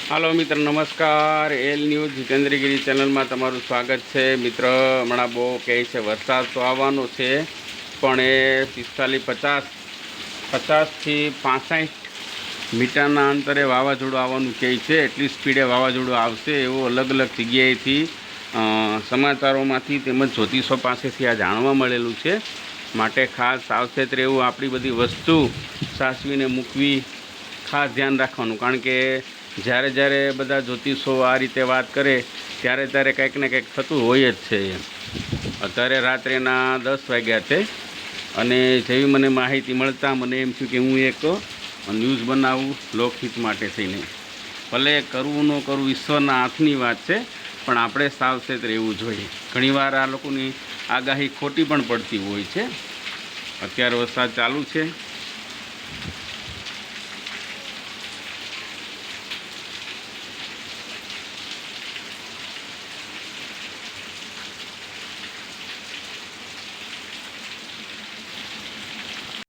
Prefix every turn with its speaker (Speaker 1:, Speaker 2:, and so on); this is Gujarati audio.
Speaker 1: હાલો મિત્ર, નમસ્કાર. એલ ન્યૂઝ જીતેન્દ્રગીરી ચેનલમાં તમારું સ્વાગત છે. મિત્ર, હમણાં બહુ કહે છે વરસાદ તો આવવાનો છે, પણ એ 50થી 65 મીટરના અંતરે વાવાઝોડું આવવાનું કહે છે. એટલી સ્પીડે વાવાઝોડું આવશે એવું અલગ અલગ જગ્યાએથી સમાચારોમાંથી તેમજ જ્યોતિષો પાસેથી આ જાણવા મળેલું છે. માટે ખાસ સાવચેત રહેવું, આપણી બધી વસ્તુ સાચવીને મૂકવી, ખાસ ધ્યાન રાખવાનું. કારણ કે જ્યારે બધા જ્યોતિષો આ રીતે વાત કરે ત્યારે કંઈક ને કંઈક થતું હોય જ છે. અત્યારે રાત્રેના 10 વાગ્યા છે અને જેવી મને માહિતી મળતા મને એમ થયું કે હું એક ન્યૂઝ બનાવું લોકહિત માટે થઈને. ભલે કરવું ન કરવું ઈશ્વરના હાથની વાત છે, પણ આપણે સાવચેત રહેવું જોઈએ. ઘણીવાર આ લોકોની આગાહી ખોટી પણ પડતી હોય છે. અત્યારે વરસાદ ચાલુ છે.